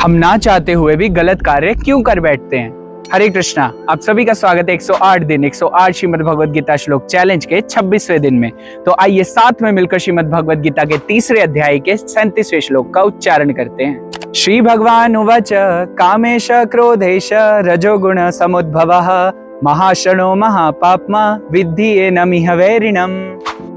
हम ना चाहते हुए भी गलत कार्य क्यों कर बैठते हैं। हरे कृष्णा, आप सभी का स्वागत है 108 दिन 108 श्रीमद् भगवद गीता श्लोक चैलेंज के 26वें दिन में। तो आइए साथ में मिलकर श्रीमद् भगवद गीता के तीसरे अध्याय के 37वें श्लोक का उच्चारण करते हैं। श्री भगवान उवाच कामेश क्रोधेश रजोगुण समुद्भवः महाशनो महापाप्मा विद्धि येनमिह वैरिणम्।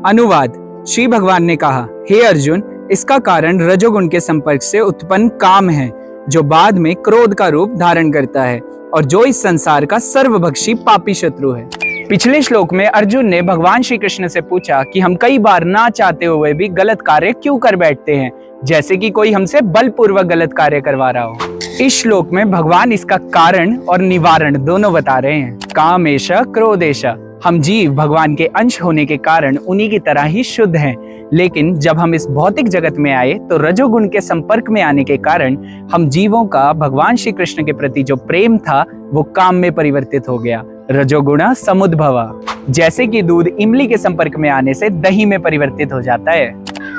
अनुवाद, श्री भगवान ने कहा, हे अर्जुन, इसका कारण रजोगुण के संपर्क से उत्पन्न काम है जो बाद में क्रोध का रूप धारण करता है और जो इस संसार का सर्वभक्षी पापी शत्रु है। पिछले श्लोक में अर्जुन ने भगवान श्री कृष्ण से पूछा कि हम कई बार ना चाहते हुए भी गलत कार्य क्यों कर बैठते हैं, जैसे कि कोई हमसे बलपूर्वक गलत कार्य करवा रहा हो। इस श्लोक में भगवान इसका कारण और निवारण दोनों बता रहे हैं। कामेश क्रोधेश, हम जीव भगवान के अंश होने के कारण उन्हीं की तरह ही शुद्ध हैं, लेकिन जब हम इस भौतिक जगत में आए तो रजोगुण के संपर्क में आने के कारण हम जीवों का भगवान श्री कृष्ण के प्रति जो प्रेम था वो काम में परिवर्तित हो गया। रजोगुण समुद्भव, जैसे कि दूध इमली के संपर्क में आने से दही में परिवर्तित हो जाता है।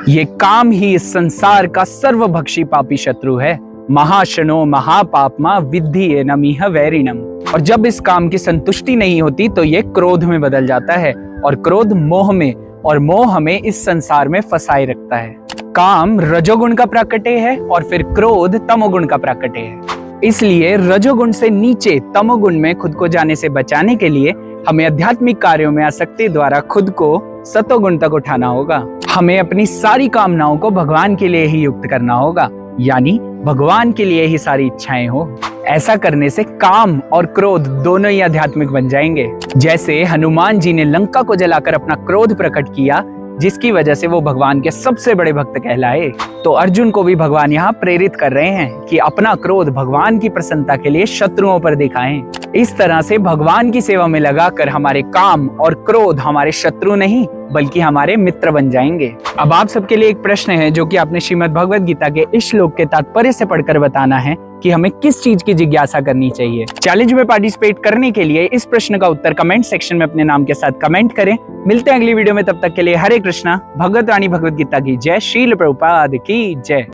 ये काम ही इस संसार का सर्वभक्षी पापी शत्रु है। महाशनो महापाप्मा विद्धि येनमिह वैरिणम्। और जब इस काम की संतुष्टि नहीं होती तो ये क्रोध में बदल जाता है और क्रोध मोह में, और मोह हमें इस संसार में फंसाए रखता है। काम रजोगुण का प्राकट्य है और फिर क्रोध तमोगुण का प्राकट्य है। इसलिए रजोगुण से नीचे तमोगुण में खुद को जाने से बचाने के लिए हमें आध्यात्मिक कार्यों में आसक्ति द्वारा खुद को सतोगुण तक उठाना होगा। हमें अपनी सारी कामनाओं को भगवान के लिए ही युक्त करना होगा, यानी भगवान के लिए ही सारी इच्छाएं हो। ऐसा करने से काम और क्रोध दोनों ही आध्यात्मिक बन जाएंगे। जैसे हनुमान जी ने लंका को जलाकर अपना क्रोध प्रकट किया, जिसकी वजह से वो भगवान के सबसे बड़े भक्त कहलाए, तो अर्जुन को भी भगवान यहाँ प्रेरित कर रहे हैं कि अपना क्रोध भगवान की प्रसन्नता के लिए शत्रुओं पर दिखाएं। इस तरह से भगवान की सेवा में लगाकर हमारे काम और क्रोध हमारे शत्रु नहीं बल्कि हमारे मित्र बन जाएंगे। अब आप सबके लिए एक प्रश्न है जो कि आपने श्रीमद् भगवद गीता के इस श्लोक के तात्पर्य से पढ़कर बताना है कि हमें किस चीज की जिज्ञासा करनी चाहिए। चैलेंज में पार्टिसिपेट करने के लिए इस प्रश्न का उत्तर कमेंट सेक्शन में अपने नाम के साथ कमेंट करें। मिलते हैं अगली वीडियो में, तब तक के लिए हरे कृष्णा। भगवत वाणी भगवद गीता की जय। श्रील प्रभुपाद की जय।